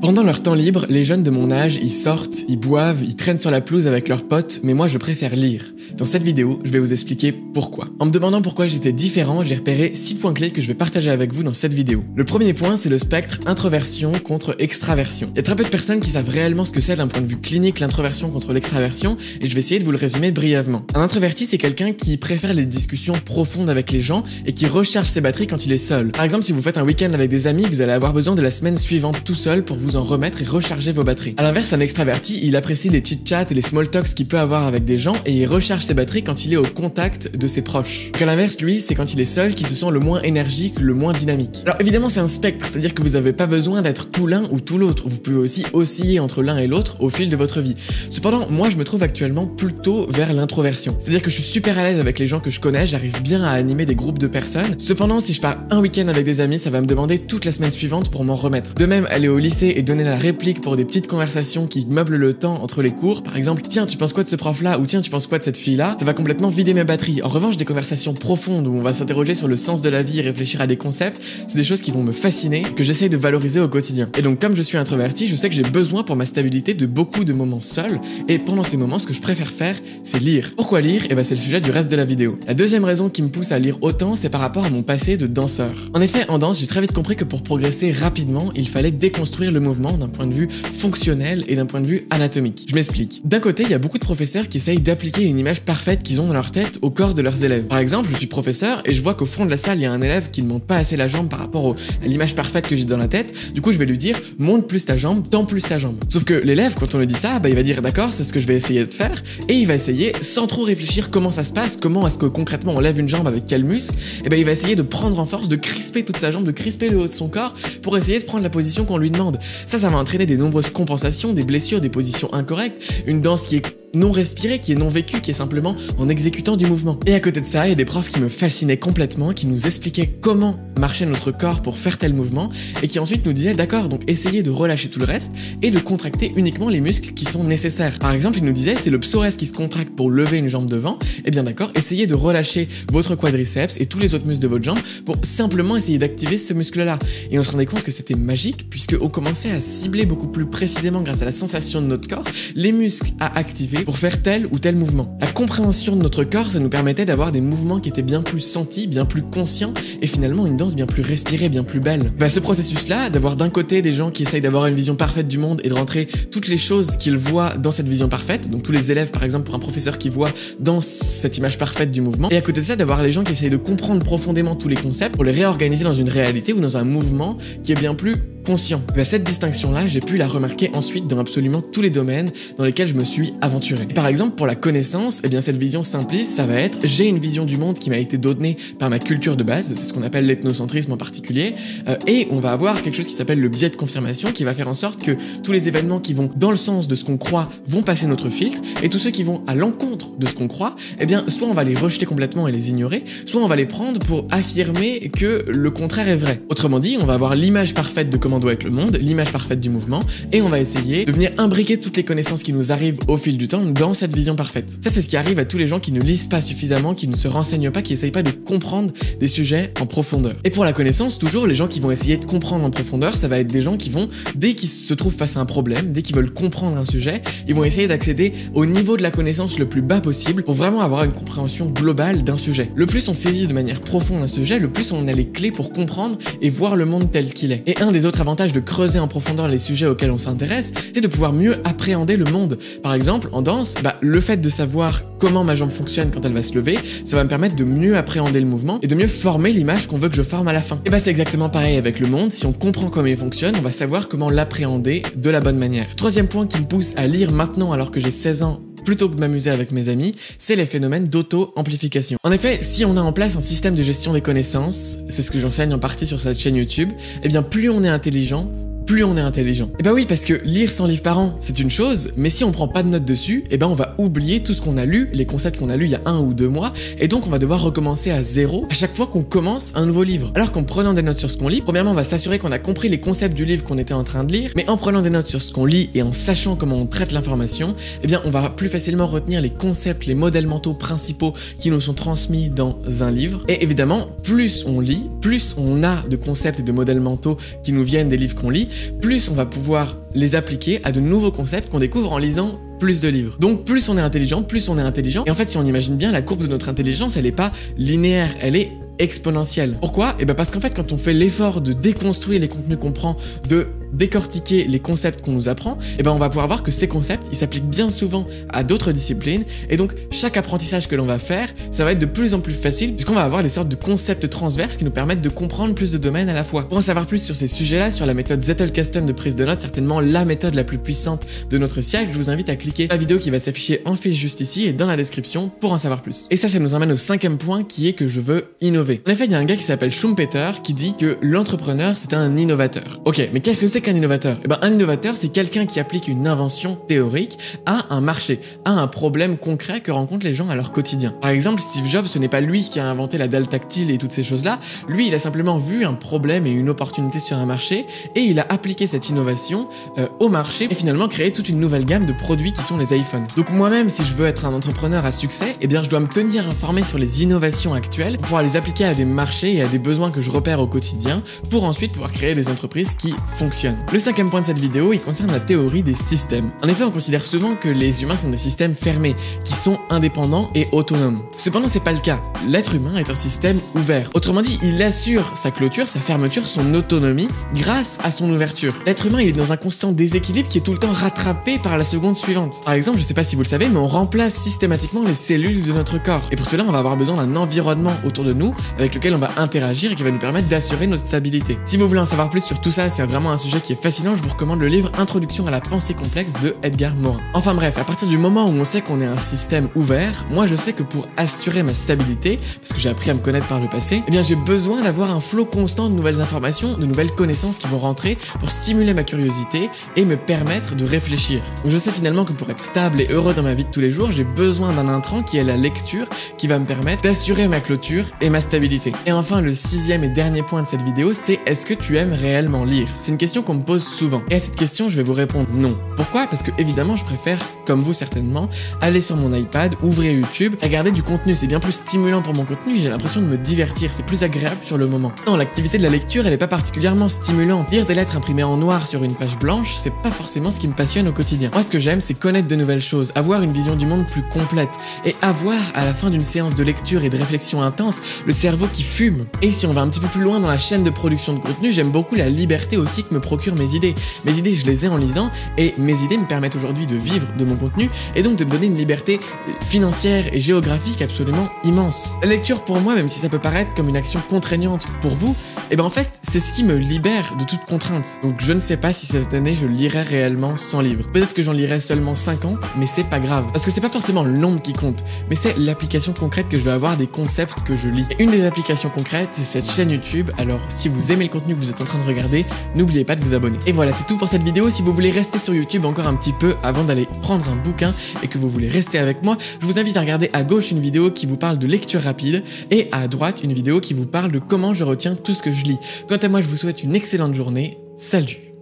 Pendant leur temps libre, les jeunes de mon âge, ils sortent, ils boivent, ils traînent sur la pelouse avec leurs potes, mais moi je préfère lire. Dans cette vidéo, je vais vous expliquer pourquoi. En me demandant pourquoi j'étais différent, j'ai repéré 6 points clés que je vais partager avec vous dans cette vidéo. Le premier point, c'est le spectre introversion contre extraversion. Il y a très peu de personnes qui savent réellement ce que c'est d'un point de vue clinique l'introversion contre l'extraversion, et je vais essayer de vous le résumer brièvement. Un introverti, c'est quelqu'un qui préfère les discussions profondes avec les gens et qui recharge ses batteries quand il est seul. Par exemple, si vous faites un week-end avec des amis, vous allez avoir besoin de la semaine suivante tout seul pour vous en remettre et recharger vos batteries. A l'inverse, un extraverti, il apprécie les chit-chats et les small talks qu'il peut avoir avec des gens et il recharge ses batteries quand il est au contact de ses proches. À l'inverse, lui, c'est quand il est seul qu'il se sent le moins énergique, le moins dynamique. Alors évidemment, c'est un spectre, c'est-à-dire que vous n'avez pas besoin d'être tout l'un ou tout l'autre. Vous pouvez aussi osciller entre l'un et l'autre au fil de votre vie. Cependant, moi, je me trouve actuellement plutôt vers l'introversion. C'est-à-dire que je suis super à l'aise avec les gens que je connais, j'arrive bien à animer des groupes de personnes. Cependant, si je pars un week-end avec des amis, ça va me demander toute la semaine suivante pour m'en remettre. De même, aller au lycée et donner la réplique pour des petites conversations qui meublent le temps entre les cours, par exemple, tiens, tu penses quoi de ce prof-là, ou tiens, tu penses quoi de cette fille-là, ça va complètement vider mes batteries. En revanche, des conversations profondes où on va s'interroger sur le sens de la vie et réfléchir à des concepts, c'est des choses qui vont me fasciner et que j'essaye de valoriser au quotidien. Et donc, comme je suis introverti, je sais que j'ai besoin pour ma stabilité de beaucoup de moments seuls, et pendant ces moments, ce que je préfère faire, c'est lire. Pourquoi lire? Et ben, c'est le sujet du reste de la vidéo. La deuxième raison qui me pousse à lire autant, c'est par rapport à mon passé de danseur. En effet, en danse, j'ai très vite compris que pour progresser rapidement, il fallait déconstruire le mouvement d'un point de vue fonctionnel et d'un point de vue anatomique. Je m'explique. D'un côté, il y a beaucoup de professeurs qui essayent d'appliquer une image parfaite qu'ils ont dans leur tête au corps de leurs élèves. Par exemple, je suis professeur et je vois qu'au fond de la salle, il y a un élève qui ne monte pas assez la jambe par rapport à l'image parfaite que j'ai dans la tête. Du coup, je vais lui dire, monte plus ta jambe, tends plus ta jambe. Sauf que l'élève, quand on lui dit ça, bah, il va dire, d'accord, c'est ce que je vais essayer de faire, et il va essayer, sans trop réfléchir comment ça se passe, comment est-ce que concrètement on lève une jambe avec quel muscle, et ben il va essayer de prendre en force, de crisper toute sa jambe, de crisper le haut de son corps pour essayer de prendre la position qu'on lui demande. Ça va entraîner des nombreuses compensations, des blessures, des positions incorrectes, une danse qui est non respirée, qui est non vécue, qui est simplement en exécutant du mouvement. Et à côté de ça, il y a des profs qui me fascinaient complètement, qui nous expliquaient comment marchait notre corps pour faire tel mouvement, et qui ensuite nous disaient, d'accord, donc essayez de relâcher tout le reste, et de contracter uniquement les muscles qui sont nécessaires. Par exemple, il nous disait, c'est le psoas qui se contracte pour lever une jambe devant, et bien d'accord, essayez de relâcher votre quadriceps et tous les autres muscles de votre jambe pour simplement essayer d'activer ce muscle-là. Et on se rendait compte que c'était magique, puisqu'on commençait à cibler beaucoup plus précisément grâce à la sensation de notre corps, les muscles à activer pour faire tel ou tel mouvement. La compréhension de notre corps, ça nous permettait d'avoir des mouvements qui étaient bien plus sentis, bien plus conscients, et finalement une danse bien plus respirée, bien plus belle. Bah, ce processus-là, d'avoir d'un côté des gens qui essayent d'avoir une vision parfaite du monde et de rentrer toutes les choses qu'ils voient dans cette vision parfaite, donc tous les élèves par exemple pour un professeur qui voit dans cette image parfaite du mouvement, et à côté de ça, d'avoir les gens qui essayent de comprendre profondément tous les concepts pour les réorganiser dans une réalité ou dans un mouvement qui est bien plus conscient. Mais cette distinction-là, j'ai pu la remarquer ensuite dans absolument tous les domaines dans lesquels je me suis aventuré. Et par exemple, pour la connaissance, eh bien cette vision simpliste, ça va être j'ai une vision du monde qui m'a été donnée par ma culture de base, c'est ce qu'on appelle l'ethnocentrisme en particulier, et on va avoir quelque chose qui s'appelle le biais de confirmation qui va faire en sorte que tous les événements qui vont dans le sens de ce qu'on croit vont passer notre filtre, et tous ceux qui vont à l'encontre de ce qu'on croit, eh bien soit on va les rejeter complètement et les ignorer, soit on va les prendre pour affirmer que le contraire est vrai. Autrement dit, on va avoir l'image parfaite de comment doit être le monde, l'image parfaite du mouvement, et on va essayer de venir imbriquer toutes les connaissances qui nous arrivent au fil du temps dans cette vision parfaite. Ça, c'est ce qui arrive à tous les gens qui ne lisent pas suffisamment, qui ne se renseignent pas, qui essayent pas de comprendre des sujets en profondeur. Et pour la connaissance, toujours, les gens qui vont essayer de comprendre en profondeur, ça va être des gens qui vont, dès qu'ils se trouvent face à un problème, dès qu'ils veulent comprendre un sujet, ils vont essayer d'accéder au niveau de la connaissance le plus bas possible pour vraiment avoir une compréhension globale d'un sujet. Le plus on saisit de manière profonde un sujet, le plus on a les clés pour comprendre et voir le monde tel qu'il est. Et un des autres avantages de creuser en profondeur les sujets auxquels on s'intéresse, c'est de pouvoir mieux appréhender le monde. Par exemple, en danse, le fait de savoir comment ma jambe fonctionne quand elle va se lever, ça va me permettre de mieux appréhender le mouvement et de mieux former l'image qu'on veut que je forme à la fin. Et c'est exactement pareil avec le monde, si on comprend comment il fonctionne, on va savoir comment l'appréhender de la bonne manière. Troisième point qui me pousse à lire maintenant alors que j'ai 16 ans, plutôt que de m'amuser avec mes amis, c'est les phénomènes d'auto-amplification. En effet, si on a en place un système de gestion des connaissances, c'est ce que j'enseigne en partie sur cette chaîne YouTube, eh bien plus on est intelligent, plus on est intelligent. Et bah oui, parce que lire 100 livres par an, c'est une chose, mais si on prend pas de notes dessus, et ben on va oublier tout ce qu'on a lu, les concepts qu'on a lus il y a 1 ou 2 mois, et donc on va devoir recommencer à zéro à chaque fois qu'on commence un nouveau livre. Alors qu'en prenant des notes sur ce qu'on lit, premièrement on va s'assurer qu'on a compris les concepts du livre qu'on était en train de lire, mais en prenant des notes sur ce qu'on lit et en sachant comment on traite l'information, eh bien on va plus facilement retenir les concepts, les modèles mentaux principaux qui nous sont transmis dans un livre. Et évidemment, plus on lit, plus on a de concepts et de modèles mentaux qui nous viennent des livres qu'on lit, plus on va pouvoir les appliquer à de nouveaux concepts qu'on découvre en lisant plus de livres. Donc plus on est intelligent, Et en fait, si on imagine bien, la courbe de notre intelligence, elle n'est pas linéaire, elle est exponentielle. Pourquoi? Et bien parce qu'en fait, quand on fait l'effort de déconstruire les contenus qu'on prend, de décortiquer les concepts qu'on nous apprend, et ben on va pouvoir voir que ces concepts, ils s'appliquent bien souvent à d'autres disciplines, et donc chaque apprentissage que l'on va faire, ça va être de plus en plus facile, puisqu'on va avoir des sortes de concepts transverses qui nous permettent de comprendre plus de domaines à la fois. Pour en savoir plus sur ces sujets-là, sur la méthode Zettelkasten de prise de notes, certainement la méthode la plus puissante de notre siècle, je vous invite à cliquer la vidéo qui va s'afficher en fiche juste ici et dans la description pour en savoir plus. Et ça nous emmène au 5e point qui est que je veux innover. En effet, il y a un gars qui s'appelle Schumpeter qui dit que l'entrepreneur, c'est un innovateur. Ok, mais qu'est-ce que c'est qu'un innovateur? Eh ben, un innovateur, c'est quelqu'un qui applique une invention théorique à un marché, à un problème concret que rencontrent les gens à leur quotidien. Par exemple, Steve Jobs, ce n'est pas lui qui a inventé la dalle tactile et toutes ces choses-là. Lui, il a simplement vu un problème et une opportunité sur un marché et il a appliqué cette innovation au marché et finalement créé toute une nouvelle gamme de produits qui sont les iPhones. Donc moi-même, si je veux être un entrepreneur à succès, eh bien, je dois me tenir informé sur les innovations actuelles pour pouvoir les appliquer à des marchés et à des besoins que je repère au quotidien pour ensuite pouvoir créer des entreprises qui fonctionnent. Le 5e point de cette vidéo, il concerne la théorie des systèmes. En effet, on considère souvent que les humains sont des systèmes fermés, qui sont indépendants et autonomes. Cependant, c'est pas le cas. L'être humain est un système ouvert. Autrement dit, il assure sa clôture, sa fermeture, son autonomie grâce à son ouverture. L'être humain, il est dans un constant déséquilibre qui est tout le temps rattrapé par la seconde suivante. Par exemple, je sais pas si vous le savez, mais on remplace systématiquement les cellules de notre corps. Et pour cela, on va avoir besoin d'un environnement autour de nous avec lequel on va interagir et qui va nous permettre d'assurer notre stabilité. Si vous voulez en savoir plus sur tout ça, c'est vraiment un sujet qui est fascinant, je vous recommande le livre Introduction à la pensée complexe de Edgar Morin. Enfin bref, à partir du moment où on sait qu'on est un système ouvert, moi je sais que pour assurer ma stabilité, parce que j'ai appris à me connaître par le passé, eh bien j'ai besoin d'avoir un flot constant de nouvelles informations, de nouvelles connaissances qui vont rentrer pour stimuler ma curiosité et me permettre de réfléchir. Donc je sais finalement que pour être stable et heureux dans ma vie de tous les jours, j'ai besoin d'un intrant qui est la lecture, qui va me permettre d'assurer ma clôture et ma stabilité. Et enfin, le 6e et dernier point de cette vidéo, c'est est-ce que tu aimes réellement lire? C'est une question qu'on me pose souvent. Et à cette question, je vais vous répondre non. Pourquoi? Parce que évidemment, je préfère, comme vous certainement, aller sur mon iPad, ouvrir YouTube, regarder du contenu. C'est bien plus stimulant pour mon contenu, j'ai l'impression de me divertir, c'est plus agréable sur le moment. Non, l'activité de la lecture, elle est pas particulièrement stimulante. Lire des lettres imprimées en noir sur une page blanche, c'est pas forcément ce qui me passionne au quotidien. Moi, ce que j'aime, c'est connaître de nouvelles choses, avoir une vision du monde plus complète et avoir, à la fin d'une séance de lecture et de réflexion intense, le cerveau qui fume. Et si on va un petit peu plus loin dans la chaîne de production de contenu, j'aime beaucoup la liberté aussi que me procurent mes idées. Mes idées, je les ai en lisant et mes idées me permettent aujourd'hui de vivre de mon contenu et donc de me donner une liberté financière et géographique absolument immense. La lecture pour moi, même si ça peut paraître comme une action contraignante pour vous, et ben en fait, c'est ce qui me libère de toute contrainte. Donc je ne sais pas si cette année je lirai réellement 100 livres. Peut-être que j'en lirai seulement 50, mais c'est pas grave. Parce que c'est pas forcément le nombre qui compte, mais c'est l'application concrète que je vais avoir des concepts que je lis. Et une des applications concrètes, c'est cette chaîne YouTube. Alors si vous aimez le contenu que vous êtes en train de regarder, n'oubliez pas de vous abonner. Et voilà, c'est tout pour cette vidéo. Si vous voulez rester sur YouTube encore un petit peu avant d'aller prendre un bouquin et que vous voulez rester avec moi, je vous invite à regarder à gauche une vidéo qui vous parle de lecture rapide et à droite une vidéo qui vous parle de comment je retiens tout ce que je lis. Quant à moi, je vous souhaite une excellente journée. Salut!